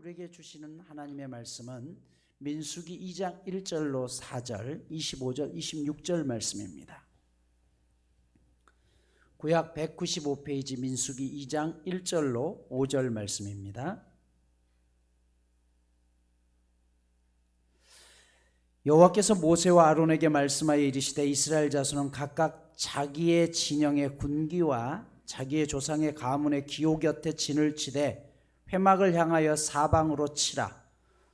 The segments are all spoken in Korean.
우리에게 주시는 하나님의 말씀은 민수기 2장 1절로 4절, 25절, 26절 말씀입니다. 구약 195페이지 민수기 2장 1절로 5절 말씀입니다. 여호와께서 모세와 아론에게 말씀하여 이르시되 이스라엘 자손은 각각 자기의 진영의 군기와 자기의 조상의 가문의 기호 곁에 진을 치되 회막을 향하여 사방으로 치라.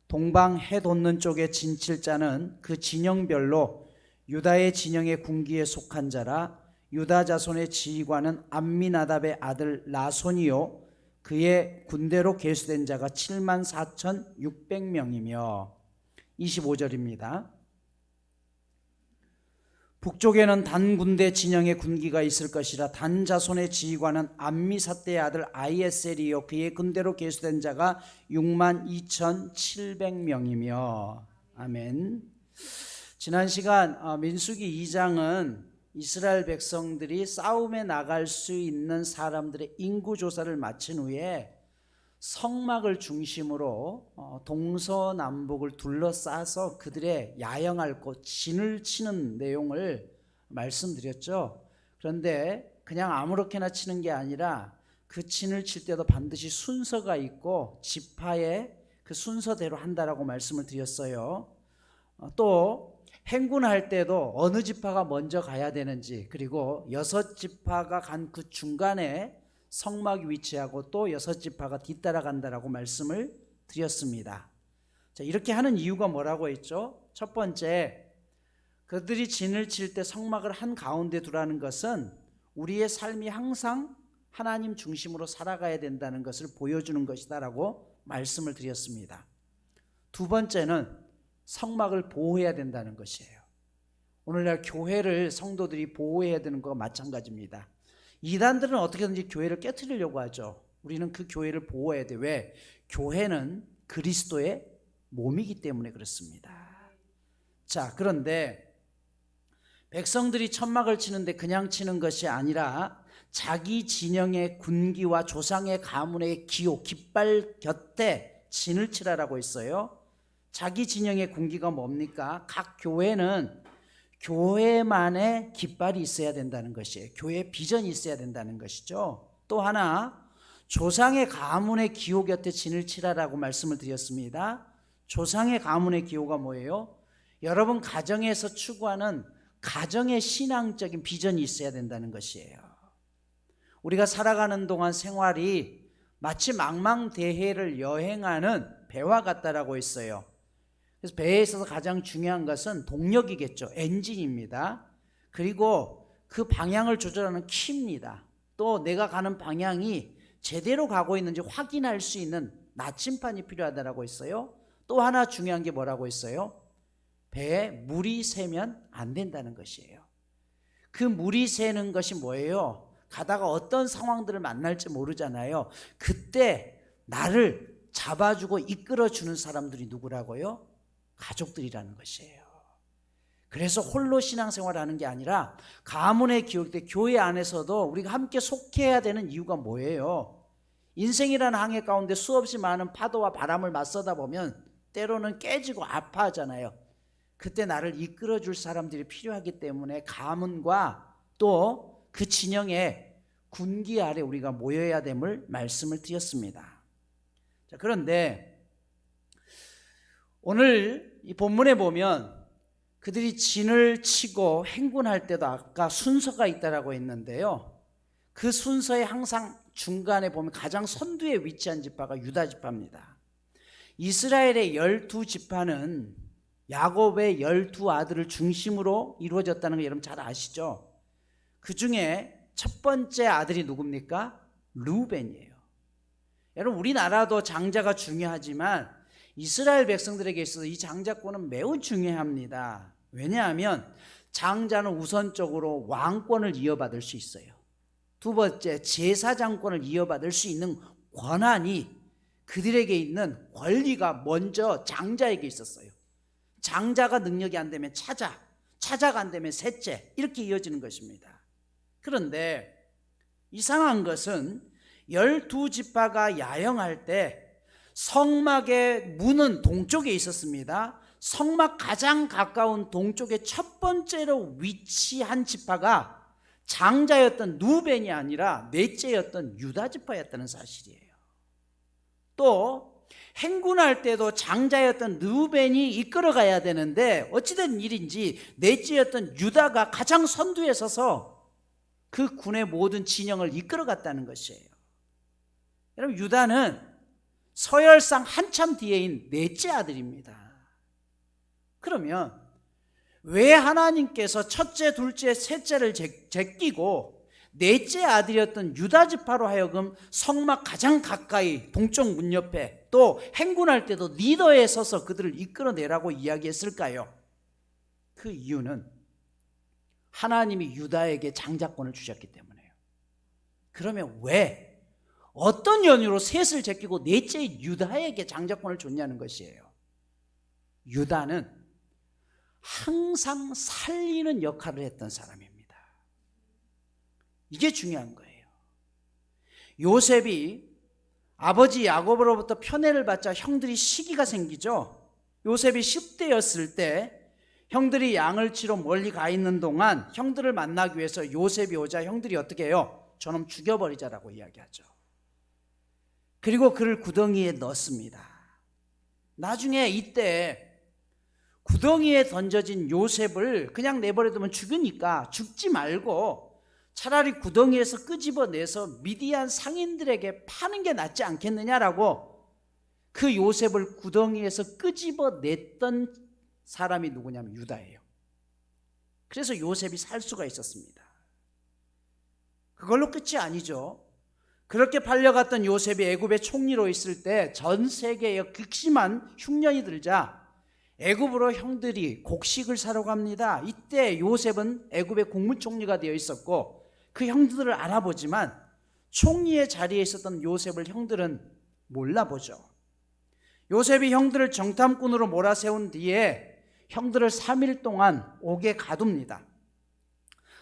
동방 해 돋는 쪽에 진칠 자는 그 진영별로 유다의 진영의 군기에 속한 자라. 유다 자손의 지휘관은 암미나답의 아들 나손이요 그의 군대로 계수된 자가 74,600명이며 25절입니다. 북쪽에는 단 군대 진영의 군기가 있을 것이라. 단 자손의 지휘관은 암미사대의 아들 아이에셀이요 그의 군대로 계수된 자가 62,700명이며 아멘. 지난 시간 민수기 2장은 이스라엘 백성들이 싸움에 나갈 수 있는 사람들의 인구 조사를 마친 후에 성막을 중심으로 동서남북을 둘러싸서 그들의 야영할 곳 진을 치는 내용을 말씀드렸죠. 그런데 그냥 아무렇게나 치는 게 아니라 그 진을 칠 때도 반드시 순서가 있고 지파의 그 순서대로 한다라고 말씀을 드렸어요. 또 행군할 때도 어느 지파가 먼저 가야 되는지, 그리고 6지파가 간 그 중간에 성막이 위치하고 또 6지파가 뒤따라 간다라고 말씀을 드렸습니다. 자, 이렇게 하는 이유가 뭐라고 했죠? 첫 번째, 그들이 진을 칠 때 성막을 한가운데 두라는 것은 우리의 삶이 항상 하나님 중심으로 살아가야 된다는 것을 보여주는 것이다라고 말씀을 드렸습니다. 두 번째는 성막을 보호해야 된다는 것이에요. 오늘날 교회를 성도들이 보호해야 되는 것과 마찬가지입니다. 이단들은 어떻게든지 교회를 깨트리려고 하죠. 우리는 그 교회를 보호해야 돼. 왜? 교회는 그리스도의 몸이기 때문에 그렇습니다. 자, 그런데 백성들이 천막을 치는데 그냥 치는 것이 아니라 자기 진영의 군기와 조상의 가문의 기호, 깃발 곁에 진을 치라라고 했어요. 자기 진영의 군기가 뭡니까? 각 교회는 교회만의 깃발이 있어야 된다는 것이에요. 교회의 비전이 있어야 된다는 것이죠. 또 하나, 조상의 가문의 기호 곁에 진을 치라라고 말씀을 드렸습니다. 조상의 가문의 기호가 뭐예요? 여러분 가정에서 추구하는 가정의 신앙적인 비전이 있어야 된다는 것이에요. 우리가 살아가는 동안 생활이 마치 망망대해를 여행하는 배와 같다라고 했어요. 그래서 배에 있어서 가장 중요한 것은 동력이겠죠. 엔진입니다. 그리고 그 방향을 조절하는 키입니다. 또 내가 가는 방향이 제대로 가고 있는지 확인할 수 있는 나침판이 필요하다라고 했어요. 또 하나 중요한 게 뭐라고 했어요? 배에 물이 새면 안 된다는 것이에요. 그 물이 새는 것이 뭐예요? 가다가 어떤 상황들을 만날지 모르잖아요. 그때 나를 잡아주고 이끌어주는 사람들이 누구라고요? 가족들이라는 것이에요. 그래서 홀로 신앙생활을 하는 게 아니라 가문의 기호 때 교회 안에서도 우리가 함께 속해야 되는 이유가 뭐예요? 인생이라는 항해 가운데 수없이 많은 파도와 바람을 맞서다 보면 때로는 깨지고 아파하잖아요. 그때 나를 이끌어줄 사람들이 필요하기 때문에 가문과 또 그 진영의 군기 아래 우리가 모여야 됨을 말씀을 드렸습니다. 자, 그런데 오늘 이 본문에 보면 그들이 진을 치고 행군할 때도 아까 순서가 있다라고 했는데요. 그 순서에 항상 중간에 보면 가장 선두에 위치한 지파가 유다 지파입니다. 이스라엘의 12지파는 야곱의 12아들을 중심으로 이루어졌다는 거 여러분 잘 아시죠? 그 중에 첫 번째 아들이 누굽니까? 르우벤이에요. 여러분 우리나라도 장자가 중요하지만 이스라엘 백성들에게 있어서 이 장자권은 매우 중요합니다. 왜냐하면 장자는 우선적으로 왕권을 이어받을 수 있어요. 두 번째, 제사장권을 이어받을 수 있는 권한이 그들에게 있는 권리가 먼저 장자에게 있었어요. 장자가 능력이 안 되면 차자가 안 되면 셋째, 이렇게 이어지는 것입니다. 그런데 이상한 것은 12지파가 야영할 때 성막의 문은 동쪽에 있었습니다. 성막 가장 가까운 동쪽의 첫 번째로 위치한 지파가 장자였던 누벤이 아니라 넷째였던 유다 지파였다는 사실이에요. 또 행군할 때도 장자였던 누벤이 이끌어가야 되는데 어찌된 일인지 넷째였던 유다가 가장 선두에 서서 그 군의 모든 진영을 이끌어갔다는 것이에요. 여러분, 유다는 서열상 한참 뒤에인 넷째 아들입니다. 그러면 왜 하나님께서 첫째, 둘째, 셋째를 제끼고 넷째 아들이었던 유다 지파로 하여금 성막 가장 가까이 동쪽 문 옆에 또 행군할 때도 리더에 서서 그들을 이끌어내라고 이야기했을까요? 그 이유는 하나님이 유다에게 장자권을 주셨기 때문에요. 그러면 왜 어떤 연유로 셋을 제끼고 넷째 유다에게 장자권을 줬냐는 것이에요. 유다는 항상 살리는 역할을 했던 사람입니다. 이게 중요한 거예요. 요셉이 아버지 야곱으로부터 편애를 받자 형들이 시기가 생기죠. 요셉이 10대였을 때 형들이 양을 치러 멀리 가 있는 동안 형들을 만나기 위해서 요셉이 오자 형들이 어떻게 해요? 저놈 죽여버리자라고 이야기하죠. 그리고 그를 구덩이에 넣습니다. 나중에 이때 구덩이에 던져진 요셉을 그냥 내버려두면 죽으니까 죽지 말고 차라리 구덩이에서 끄집어내서 미디안 상인들에게 파는 게 낫지 않겠느냐라고 그 요셉을 구덩이에서 끄집어냈던 사람이 누구냐면 유다예요. 그래서 요셉이 살 수가 있었습니다. 그걸로 끝이 아니죠. 그렇게 팔려갔던 요셉이 애굽의 총리로 있을 때 전 세계에 극심한 흉년이 들자 애굽으로 형들이 곡식을 사러 갑니다. 이때 요셉은 애굽의 국무총리가 되어 있었고 그 형들을 알아보지만 총리의 자리에 있었던 요셉을 형들은 몰라보죠. 요셉이 형들을 정탐꾼으로 몰아세운 뒤에 형들을 3일 동안 옥에 가둡니다.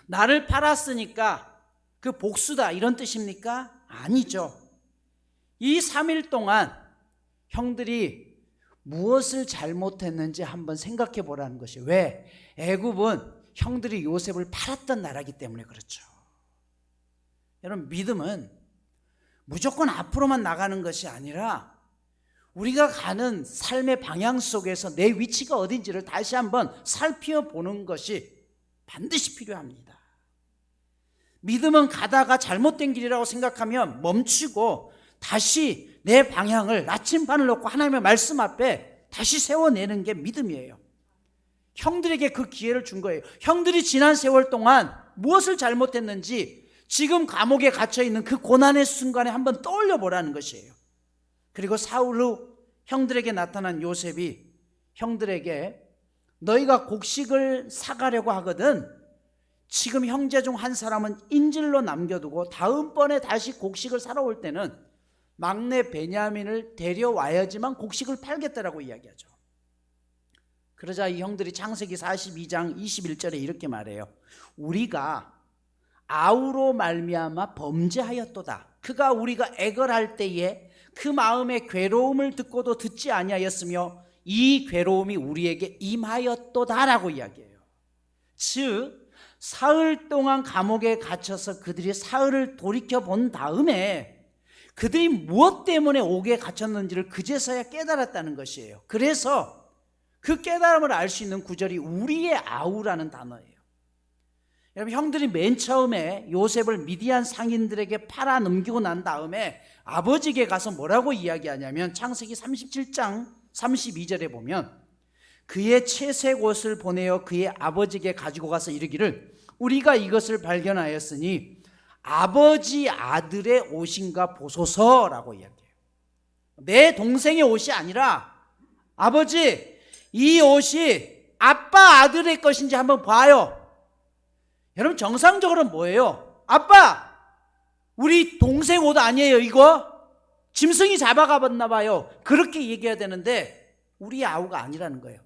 나를 팔았으니까 그 복수다 이런 뜻입니까? 아니죠. 이 3일 동안 형들이 무엇을 잘못했는지 한번 생각해 보라는 것이, 왜? 애굽은 형들이 요셉을 팔았던 나라이기 때문에 그렇죠. 여러분, 믿음은 무조건 앞으로만 나가는 것이 아니라 우리가 가는 삶의 방향 속에서 내 위치가 어딘지를 다시 한번 살펴보는 것이 반드시 필요합니다. 믿음은 가다가 잘못된 길이라고 생각하면 멈추고 다시 내 방향을 나침반을 놓고 하나님의 말씀 앞에 다시 세워내는 게 믿음이에요. 형들에게 그 기회를 준 거예요. 형들이 지난 세월 동안 무엇을 잘못했는지 지금 감옥에 갇혀있는 그 고난의 순간에 한번 떠올려 보라는 것이에요. 그리고 사흘 후 형들에게 나타난 요셉이 형들에게 너희가 곡식을 사가려고 하거든 지금 형제 중 한 사람은 인질로 남겨두고 다음번에 다시 곡식을 사러 올 때는 막내 베냐민을 데려와야지만 곡식을 팔겠다라고 이야기하죠. 그러자 이 형들이 창세기 42장 21절에 이렇게 말해요. 우리가 아우로 말미암아 범죄하였도다. 그가 우리가 애걸할 때에 그 마음의 괴로움을 듣고도 듣지 아니하였으며 이 괴로움이 우리에게 임하였도다라고 이야기해요. 즉 사흘 동안 감옥에 갇혀서 그들이 사흘을 돌이켜본 다음에 그들이 무엇 때문에 옥에 갇혔는지를 그제서야 깨달았다는 것이에요. 그래서 그 깨달음을 알 수 있는 구절이 우리의 아우라는 단어예요. 여러분, 형들이 맨 처음에 요셉을 미디안 상인들에게 팔아 넘기고 난 다음에 아버지에게 가서 뭐라고 이야기하냐면 창세기 37장 32절에 보면 그의 채색 옷을 보내어 그의 아버지에게 가지고 가서 이르기를 우리가 이것을 발견하였으니 아버지 아들의 옷인가 보소서라고 이야기해요. 내 동생의 옷이 아니라 아버지 이 옷이 아빠 아들의 것인지 한번 봐요. 여러분, 정상적으로는 뭐예요? 아빠 우리 동생 옷 아니에요 이거? 짐승이 잡아가 봤나 봐요. 그렇게 얘기해야 되는데 우리 아우가 아니라는 거예요.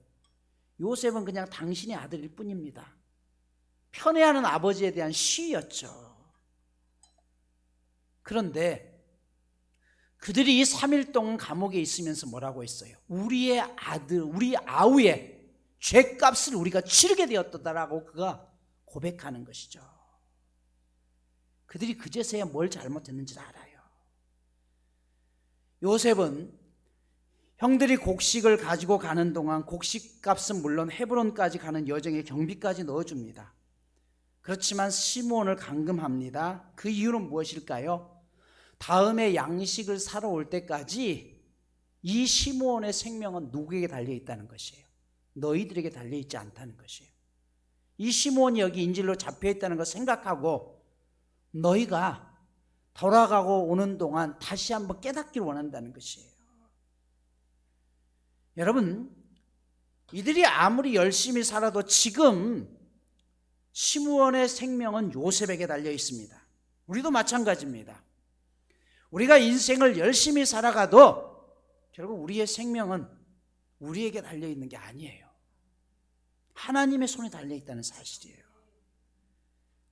요셉은 그냥 당신의 아들일 뿐입니다. 편애하는 아버지에 대한 시였죠. 그런데 그들이 3일 동안 감옥에 있으면서 뭐라고 했어요? 우리의 아들, 우리 아우의 죄값을 우리가 치르게 되었다라고 그가 고백하는 것이죠. 그들이 그제서야 뭘 잘못했는지 알아요. 요셉은 형들이 곡식을 가지고 가는 동안 곡식값은 물론 헤브론까지 가는 여정에 경비까지 넣어줍니다. 그렇지만 시므온을 감금합니다. 그 이유는 무엇일까요? 다음에 양식을 사러 올 때까지 이 시므온의 생명은 누구에게 달려있다는 것이에요. 너희들에게 달려있지 않다는 것이에요. 이 시므온이 여기 인질로 잡혀있다는 걸 생각하고 너희가 돌아가고 오는 동안 다시 한번 깨닫기를 원한다는 것이에요. 여러분, 이들이 아무리 열심히 살아도 지금 시므온의 생명은 요셉에게 달려 있습니다. 우리도 마찬가지입니다. 우리가 인생을 열심히 살아가도 결국 우리의 생명은 우리에게 달려 있는 게 아니에요. 하나님의 손에 달려 있다는 사실이에요.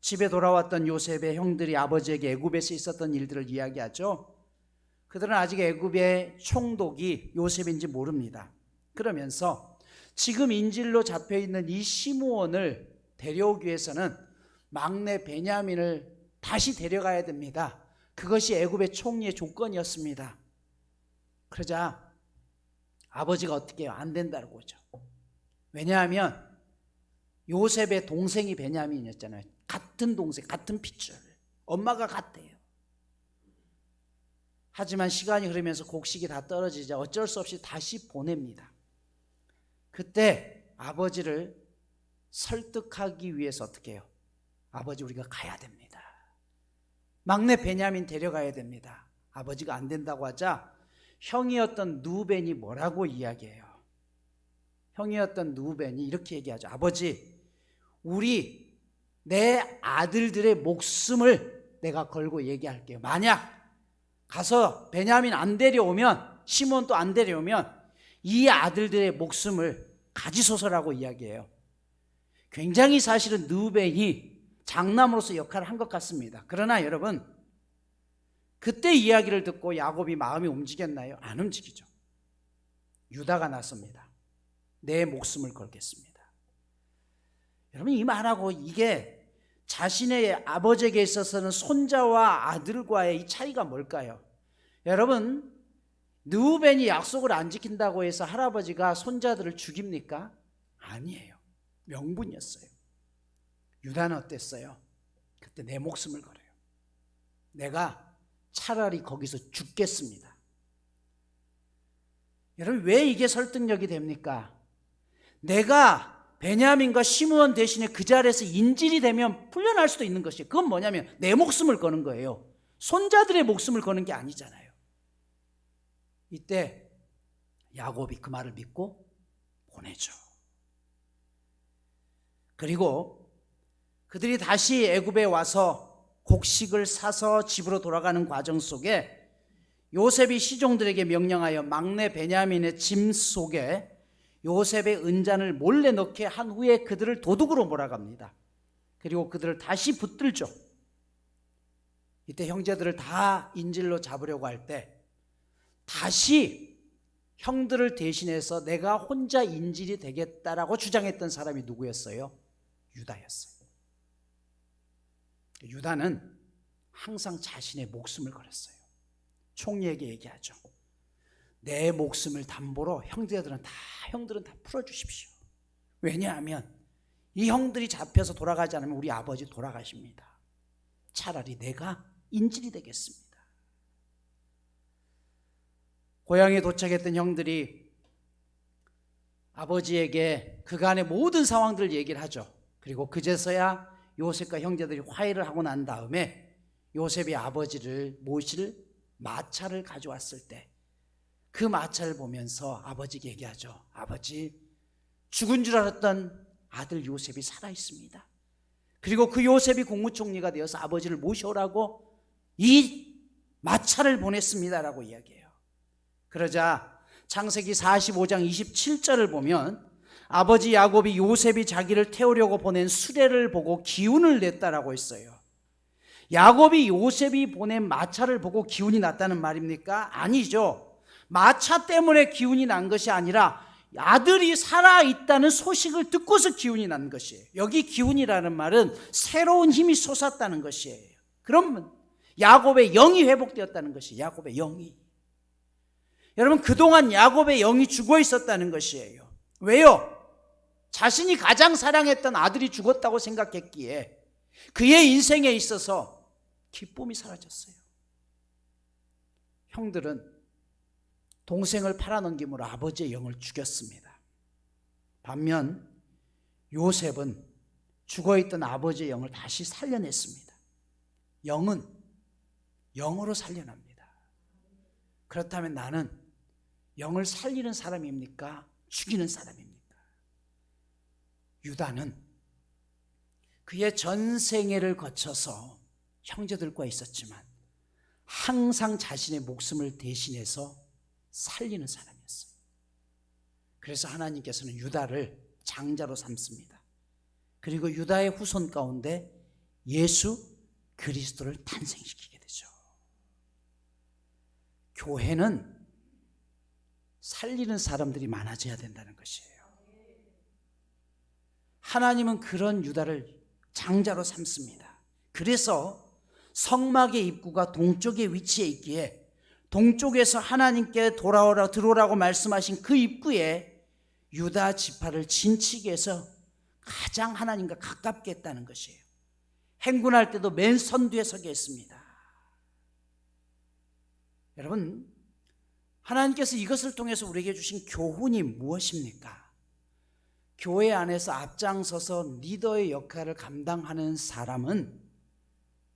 집에 돌아왔던 요셉의 형들이 아버지에게 애굽에서 있었던 일들을 이야기하죠. 그들은 아직 애굽의 총독이 요셉인지 모릅니다. 그러면서 지금 인질로 잡혀있는 이 시므온을 데려오기 위해서는 막내 베냐민을 다시 데려가야 됩니다. 그것이 애굽의 총리의 조건이었습니다. 그러자 아버지가 어떻게 해요? 안 된다고 하죠. 왜냐하면 요셉의 동생이 베냐민이었잖아요. 같은 동생, 같은 핏줄. 엄마가 같대요. 하지만 시간이 흐르면서 곡식이 다 떨어지자 어쩔 수 없이 다시 보냅니다. 그때 아버지를 설득하기 위해서 어떻게 해요? 아버지, 우리가 가야 됩니다. 막내 베냐민 데려가야 됩니다. 아버지가 안 된다고 하자 형이었던 누벤이 뭐라고 이야기해요? 형이었던 누벤이 이렇게 얘기하죠. 아버지, 우리 내 아들들의 목숨을 내가 걸고 얘기할게요. 만약 가서 베냐민 안 데려오면, 시몬도 안 데려오면 이 아들들의 목숨을 가지소서라고 이야기해요. 굉장히 사실은 누벤이 장남으로서 역할을 한 것 같습니다. 그러나 여러분, 그때 이야기를 듣고 야곱이 마음이 움직였나요? 안 움직이죠. 유다가 나섭니다. 내 목숨을 걸겠습니다. 여러분, 이 말하고 이게 자신의 아버지에게 있어서는 손자와 아들과의 이 차이가 뭘까요? 여러분, 르우벤이 약속을 안 지킨다고 해서 할아버지가 손자들을 죽입니까? 아니에요. 명분이었어요. 유다는 어땠어요? 그때 내 목숨을 걸어요. 내가 차라리 거기서 죽겠습니다. 여러분, 왜 이게 설득력이 됩니까? 내가 베냐민과 시므온 대신에 그 자리에서 인질이 되면 풀려날 수도 있는 것이에요. 그건 뭐냐면 내 목숨을 거는 거예요. 손자들의 목숨을 거는 게 아니잖아요. 이때 야곱이 그 말을 믿고 보내죠. 그리고 그들이 다시 애굽에 와서 곡식을 사서 집으로 돌아가는 과정 속에 요셉이 시종들에게 명령하여 막내 베냐민의 짐 속에 요셉의 은잔을 몰래 넣게 한 후에 그들을 도둑으로 몰아갑니다. 그리고 그들을 다시 붙들죠. 이때 형제들을 다 인질로 잡으려고 할 때 다시 형들을 대신해서 내가 혼자 인질이 되겠다라고 주장했던 사람이 누구였어요? 유다였어요. 유다는 항상 자신의 목숨을 걸었어요. 총리에게 얘기하죠. 내 목숨을 담보로 형들은 다 풀어주십시오. 왜냐하면 이 형들이 잡혀서 돌아가지 않으면 우리 아버지 돌아가십니다. 차라리 내가 인질이 되겠습니다. 고향에 도착했던 형들이 아버지에게 그간의 모든 상황들을 얘기를 하죠. 그리고 그제서야 요셉과 형제들이 화해를 하고 난 다음에 요셉이 아버지를 모실 마차를 가져왔을 때 그 마차를 보면서 아버지에게 얘기하죠. 아버지, 죽은 줄 알았던 아들 요셉이 살아있습니다. 그리고 그 요셉이 국무총리가 되어서 아버지를 모셔오라고 이 마차를 보냈습니다라고 이야기해요. 그러자 창세기 45장 27절을 보면 아버지 야곱이 요셉이 자기를 태우려고 보낸 수레를 보고 기운을 냈다라고 했어요. 야곱이 요셉이 보낸 마차를 보고 기운이 났다는 말입니까? 아니죠. 마차 때문에 기운이 난 것이 아니라 아들이 살아있다는 소식을 듣고서 기운이 난 것이에요. 여기 기운이라는 말은 새로운 힘이 솟았다는 것이에요. 그럼 야곱의 영이 회복되었다는 것이 야곱의 영이. 여러분, 그동안 야곱의 영이 죽어 있었다는 것이에요. 왜요? 자신이 가장 사랑했던 아들이 죽었다고 생각했기에 그의 인생에 있어서 기쁨이 사라졌어요. 형들은 동생을 팔아넘김으로 아버지의 영을 죽였습니다. 반면 요셉은 죽어있던 아버지의 영을 다시 살려냈습니다. 영은 영으로 살려납니다. 그렇다면 나는 영을 살리는 사람입니까? 죽이는 사람입니까? 유다는 그의 전생애를 거쳐서 형제들과 있었지만 항상 자신의 목숨을 대신해서 살리는 사람이었어요. 그래서 하나님께서는 유다를 장자로 삼습니다. 그리고 유다의 후손 가운데 예수 그리스도를 탄생시키게 되죠. 교회는 살리는 사람들이 많아져야 된다는 것이에요. 하나님은 그런 유다를 장자로 삼습니다. 그래서 성막의 입구가 동쪽에 위치해 있기에 동쪽에서 하나님께 들어오라고 말씀하신 그 입구에 유다 지파를 진치게 해서 가장 하나님과 가깝게 했다는 것이에요. 행군할 때도 맨 선두에 서게 했습니다. 여러분, 하나님께서 이것을 통해서 우리에게 주신 교훈이 무엇입니까? 교회 안에서 앞장서서 리더의 역할을 감당하는 사람은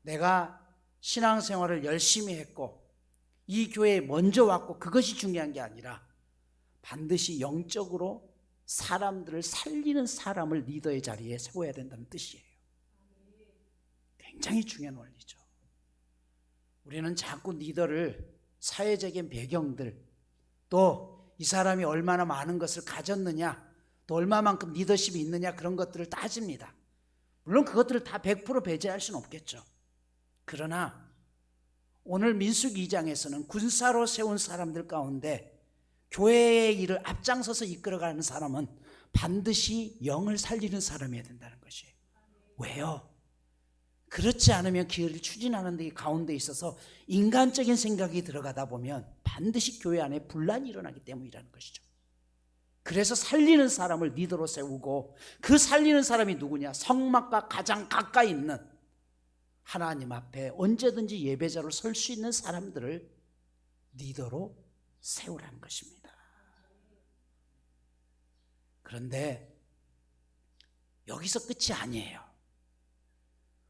내가 신앙생활을 열심히 했고 이 교회에 먼저 왔고 그것이 중요한 게 아니라 반드시 영적으로 사람들을 살리는 사람을 리더의 자리에 세워야 된다는 뜻이에요. 굉장히 중요한 원리죠. 우리는 자꾸 리더를 사회적인 배경들, 또 이 사람이 얼마나 많은 것을 가졌느냐, 또 얼마만큼 리더십이 있느냐, 그런 것들을 따집니다. 물론 그것들을 다 100% 배제할 수는 없겠죠. 그러나 오늘 민수기 2장에서는 군사로 세운 사람들 가운데 교회의 일을 앞장서서 이끌어가는 사람은 반드시 영을 살리는 사람이어야 된다는 것이에요. 왜요? 그렇지 않으면 그 일을 추진하는 데 가운데 있어서 인간적인 생각이 들어가다 보면 반드시 교회 안에 분란이 일어나기 때문이라는 것이죠. 그래서 살리는 사람을 리더로 세우고 그 살리는 사람이 누구냐? 성막과 가장 가까이 있는 하나님 앞에 언제든지 예배자로 설 수 있는 사람들을 리더로 세우라는 것입니다. 그런데 여기서 끝이 아니에요.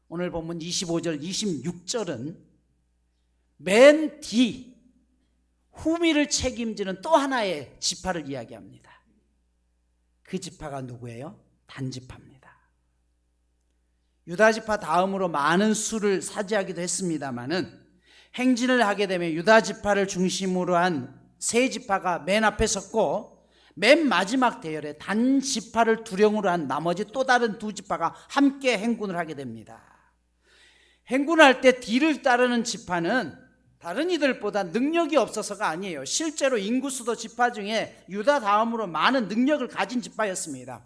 오늘 본문 25절, 26절은 맨 뒤 후미를 책임지는 또 하나의 지파를 이야기합니다. 그 지파가 누구예요? 단지파입니다. 유다 지파 다음으로 많은 수를 차지하기도 했습니다마는 행진을 하게 되면 유다 지파를 중심으로 한 세 지파가 맨 앞에 섰고 맨 마지막 대열에 단 지파를 두령으로 한 나머지 또 다른 두 지파가 함께 행군을 하게 됩니다. 행군할 때 뒤를 따르는 지파는 다른 이들보다 능력이 없어서가 아니에요. 실제로 인구수도 지파 중에 유다 다음으로 많은 능력을 가진 지파였습니다.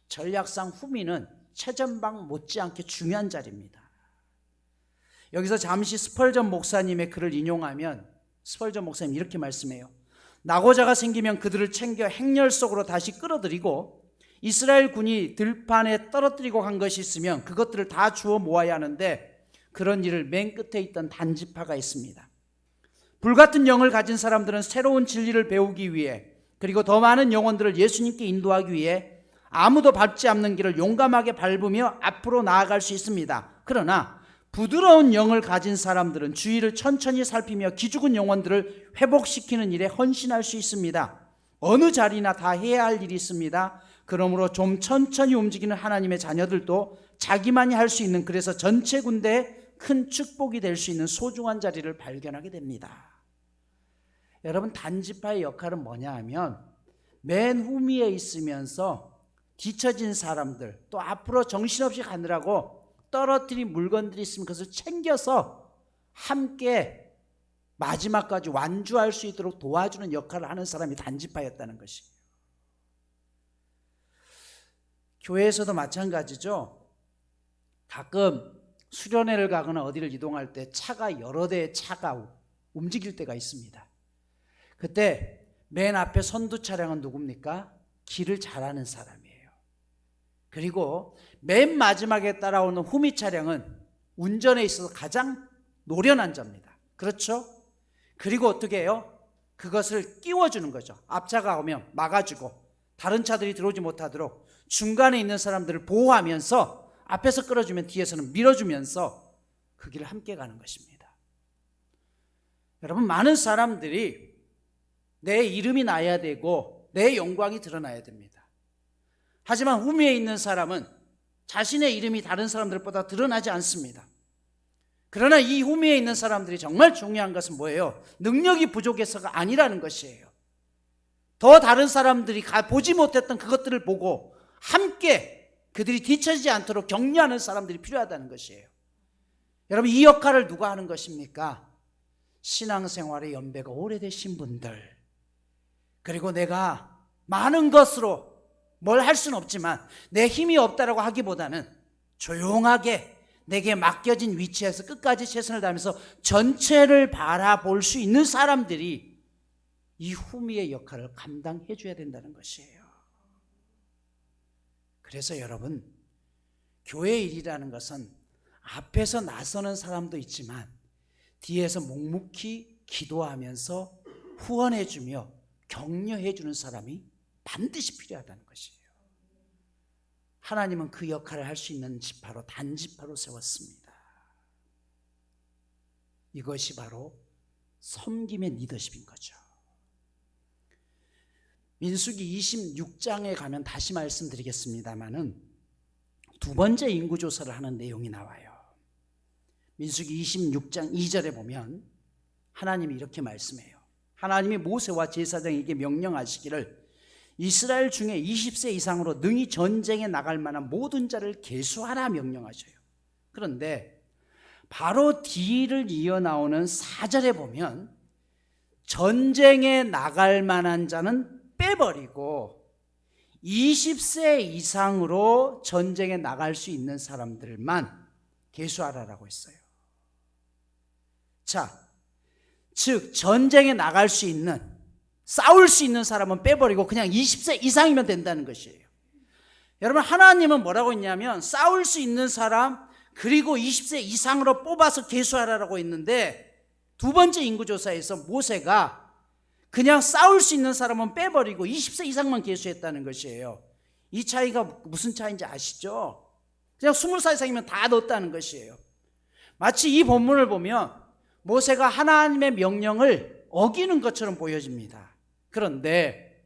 전략상 후미는 최전방 못지않게 중요한 자리입니다. 여기서 잠시 스펄전 목사님의 글을 인용하면 스펄전 목사님 이렇게 말씀해요. 낙오자가 생기면 그들을 챙겨 행렬 속으로 다시 끌어들이고 이스라엘 군이 들판에 떨어뜨리고 간 것이 있으면 그것들을 다 주워 모아야 하는데 그런 일을 맨 끝에 있던 단지파가 있습니다. 불같은 영을 가진 사람들은 새로운 진리를 배우기 위해 그리고 더 많은 영혼들을 예수님께 인도하기 위해 아무도 밟지 않는 길을 용감하게 밟으며 앞으로 나아갈 수 있습니다. 그러나 부드러운 영을 가진 사람들은 주위를 천천히 살피며 기죽은 영혼들을 회복시키는 일에 헌신할 수 있습니다. 어느 자리나 다 해야 할 일이 있습니다. 그러므로 좀 천천히 움직이는 하나님의 자녀들도 자기만이 할 수 있는, 그래서 전체 군대에 큰 축복이 될 수 있는 소중한 자리를 발견하게 됩니다. 여러분, 단지파의 역할은 뭐냐 하면 맨 후미에 있으면서 뒤처진 사람들, 또 앞으로 정신없이 가느라고 떨어뜨린 물건들이 있으면 그것을 챙겨서 함께 마지막까지 완주할 수 있도록 도와주는 역할을 하는 사람이 단지파였다는 것이에요. 교회에서도 마찬가지죠. 가끔 수련회를 가거나 어디를 이동할 때 차가 여러 대의 차가 움직일 때가 있습니다. 그때 맨 앞에 선두 차량은 누굽니까? 길을 잘 아는 사람이에요. 그리고 맨 마지막에 따라오는 후미 차량은 운전에 있어서 가장 노련한 자입니다. 그렇죠? 그리고 어떻게 해요? 그것을 끼워주는 거죠. 앞차가 오면 막아주고 다른 차들이 들어오지 못하도록 중간에 있는 사람들을 보호하면서 앞에서 끌어주면 뒤에서는 밀어주면서 그 길을 함께 가는 것입니다. 여러분, 많은 사람들이 내 이름이 나야 되고 내 영광이 드러나야 됩니다. 하지만 후미에 있는 사람은 자신의 이름이 다른 사람들보다 드러나지 않습니다. 그러나 이 후미에 있는 사람들이 정말 중요한 것은 뭐예요? 능력이 부족해서가 아니라는 것이에요. 더 다른 사람들이 보지 못했던 그것들을 보고 함께 그들이 뒤처지지 않도록 격려하는 사람들이 필요하다는 것이에요. 여러분, 이 역할을 누가 하는 것입니까? 신앙생활의 연배가 오래되신 분들, 그리고 내가 많은 것으로 뭘 할 수는 없지만 내 힘이 없다라고 하기보다는 조용하게 내게 맡겨진 위치에서 끝까지 최선을 다하면서 전체를 바라볼 수 있는 사람들이 이 후미의 역할을 감당해 줘야 된다는 것이에요. 그래서 여러분, 교회 일이라는 것은 앞에서 나서는 사람도 있지만 뒤에서 묵묵히 기도하면서 후원해 주며 격려해 주는 사람이 반드시 필요하다는 것이에요. 하나님은 그 역할을 할 수 있는 지파로 단지파로 세웠습니다. 이것이 바로 섬김의 리더십인 거죠. 민수기 26장에 가면 다시 말씀드리겠습니다마는 두 번째 인구조사를 하는 내용이 나와요. 민수기 26장 2절에 보면 하나님이 이렇게 말씀해요. 하나님이 모세와 제사장에게 명령하시기를 이스라엘 중에 20세 이상으로 능히 전쟁에 나갈 만한 모든 자를 계수하라 명령하셔요. 그런데 바로 뒤를 이어 나오는 4절에 보면 전쟁에 나갈 만한 자는 빼버리고 20세 이상으로 전쟁에 나갈 수 있는 사람들만 계수하라라고 했어요. 자, 즉 전쟁에 나갈 수 있는, 싸울 수 있는 사람은 빼버리고 그냥 20세 이상이면 된다는 것이에요. 여러분, 하나님은 뭐라고 했냐면 싸울 수 있는 사람 그리고 20세 이상으로 뽑아서 계수하라라고 했는데, 두 번째 인구조사에서 모세가 그냥 싸울 수 있는 사람은 빼버리고 20세 이상만 계수했다는 것이에요. 이 차이가 무슨 차이인지 아시죠? 그냥 20살 이상이면 다 넣었다는 것이에요. 마치 이 본문을 보면 모세가 하나님의 명령을 어기는 것처럼 보여집니다. 그런데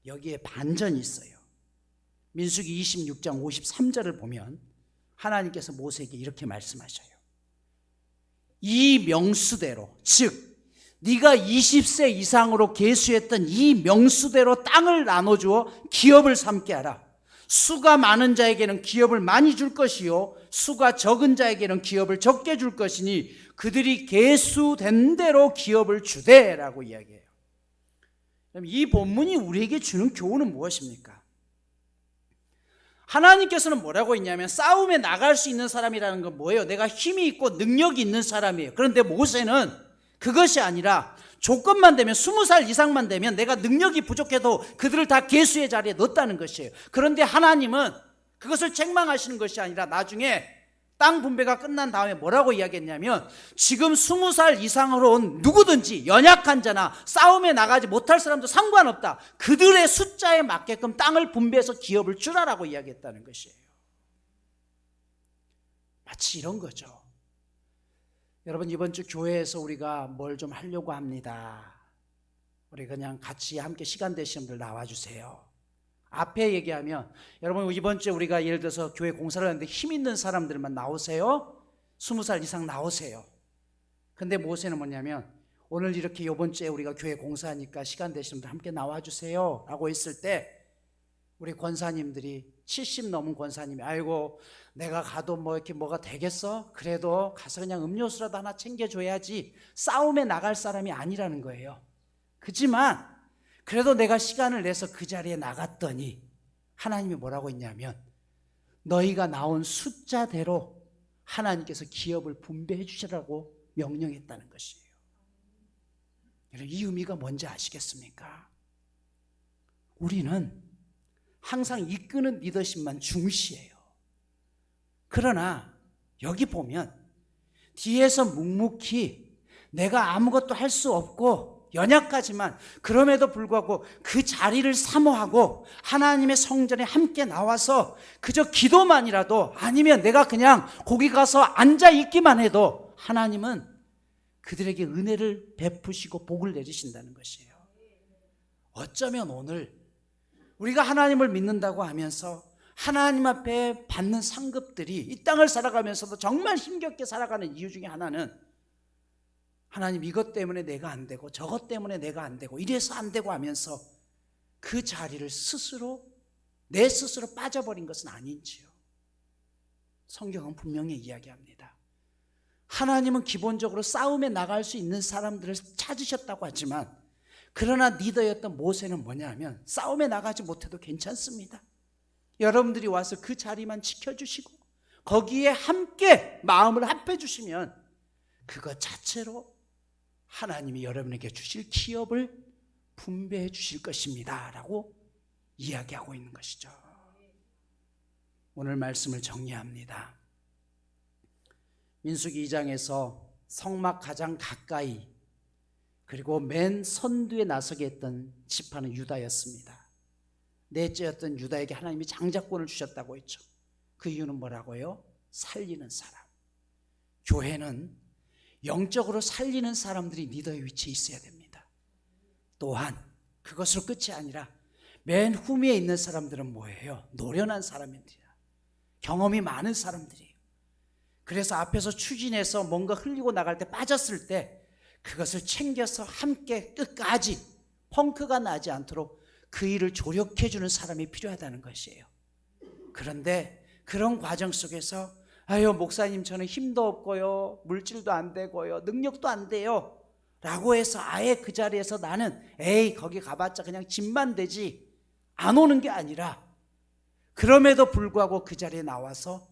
여기에 반전이 있어요. 민수기 26장 53절을 보면 하나님께서 모세에게 이렇게 말씀하셔요. 이 명수대로, 즉 네가 20세 이상으로 계수했던 이 명수대로 땅을 나눠주어 기업을 삼게 하라. 수가 많은 자에게는 기업을 많이 줄 것이요 수가 적은 자에게는 기업을 적게 줄 것이니 그들이 계수된 대로 기업을 주되라고 이야기해요. 그럼 이 본문이 우리에게 주는 교훈은 무엇입니까? 하나님께서는 뭐라고 했냐면 싸움에 나갈 수 있는 사람이라는 건 뭐예요? 내가 힘이 있고 능력이 있는 사람이에요. 그런데 모세는 그것이 아니라 조건만 되면 20살 이상만 되면 내가 능력이 부족해도 그들을 다 계수의 자리에 넣었다는 것이에요. 그런데 하나님은 그것을 책망하시는 것이 아니라 나중에 땅 분배가 끝난 다음에 뭐라고 이야기했냐면 지금 20살 이상으로 온 누구든지 연약한 자나 싸움에 나가지 못할 사람도 상관없다. 그들의 숫자에 맞게끔 땅을 분배해서 기업을 주라라고 이야기했다는 것이에요. 마치 이런 거죠. 여러분, 이번 주 교회에서 우리가 뭘 좀 하려고 합니다. 우리 그냥 같이 함께 시간 되시는 분들 나와주세요. 앞에 얘기하면 여러분 이번 주에 우리가 예를 들어서 교회 공사를 하는데 힘 있는 사람들만 나오세요. 20살 이상 나오세요. 근데 모세는 뭐냐면 오늘 이렇게 이번 주에 우리가 교회 공사하니까 시간 되시는 분들 함께 나와주세요 라고 했을 때 우리 권사님들이 70 넘은 권사님이 아이고 내가 가도 뭐 이렇게 뭐가 되겠어? 그래도 가서 그냥 음료수라도 하나 챙겨줘야지 싸움에 나갈 사람이 아니라는 거예요. 그지만 그래도 내가 시간을 내서 그 자리에 나갔더니 하나님이 뭐라고 했냐면 너희가 나온 숫자대로 하나님께서 기업을 분배해 주시라고 명령했다는 것이에요. 여러분, 이 의미가 뭔지 아시겠습니까? 우리는 항상 이끄는 리더십만 중시해요. 그러나 여기 보면 뒤에서 묵묵히 내가 아무것도 할 수 없고 연약하지만 그럼에도 불구하고 그 자리를 사모하고 하나님의 성전에 함께 나와서 그저 기도만이라도 아니면 내가 그냥 거기 가서 앉아 있기만 해도 하나님은 그들에게 은혜를 베푸시고 복을 내리신다는 것이에요. 어쩌면 오늘 우리가 하나님을 믿는다고 하면서 하나님 앞에 받는 상급들이 이 땅을 살아가면서도 정말 힘겹게 살아가는 이유 중에 하나는 하나님 이것 때문에 내가 안 되고 저것 때문에 내가 안 되고 이래서 안 되고 하면서 그 자리를 내 스스로 빠져버린 것은 아닌지요. 성경은 분명히 이야기합니다. 하나님은 기본적으로 싸움에 나갈 수 있는 사람들을 찾으셨다고 하지만 그러나 리더였던 모세는 뭐냐 하면 싸움에 나가지 못해도 괜찮습니다. 여러분들이 와서 그 자리만 지켜주시고 거기에 함께 마음을 합해주시면 그것 자체로 하나님이 여러분에게 주실 기업을 분배해 주실 것입니다 라고 이야기하고 있는 것이죠. 오늘 말씀을 정리합니다. 민수기 2장에서 성막 가장 가까이 그리고 맨 선두에 나서게 했던 지파는 유다였습니다. 넷째였던 유다에게 하나님이 장자권을 주셨다고 했죠. 그 이유는 뭐라고요? 살리는 사람. 교회는 영적으로 살리는 사람들이 리더의 위치에 있어야 됩니다. 또한 그것으로 끝이 아니라 맨 후미에 있는 사람들은 뭐예요? 노련한 사람들이야. 경험이 많은 사람들이에요. 그래서 앞에서 추진해서 뭔가 흘리고 나갈 때 빠졌을 때 그것을 챙겨서 함께 끝까지 펑크가 나지 않도록 그 일을 조력해주는 사람이 필요하다는 것이에요. 그런데 그런 과정 속에서 아유 목사님 저는 힘도 없고요 물질도 안 되고요 능력도 안 돼요 라고 해서 아예 그 자리에서 나는 에이 거기 가봤자 그냥 집만 되지 안 오는 게 아니라 그럼에도 불구하고 그 자리에 나와서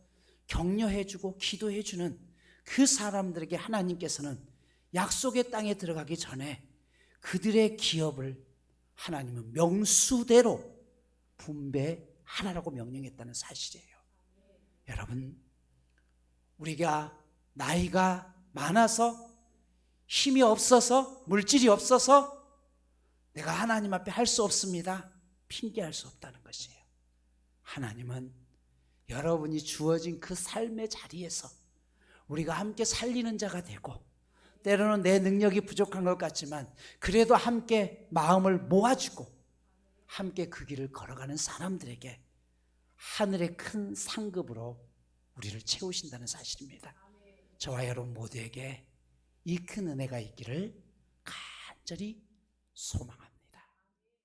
격려해주고 기도해주는 그 사람들에게 하나님께서는 약속의 땅에 들어가기 전에 그들의 기업을 하나님은 명수대로 분배하라고 명령했다는 사실이에요. 여러분, 우리가 나이가 많아서 힘이 없어서 물질이 없어서 내가 하나님 앞에 할 수 없습니다. 핑계할 수 없다는 것이에요. 하나님은 여러분이 주어진 그 삶의 자리에서 우리가 함께 살리는 자가 되고 때로는 내 능력이 부족한 것 같지만 그래도 함께 마음을 모아주고 함께 그 길을 걸어가는 사람들에게 하늘의 큰 상급으로 우리를 채우신다는 사실입니다. 저와 여러분 모두에게 이 큰 은혜가 있기를 간절히 소망합니다.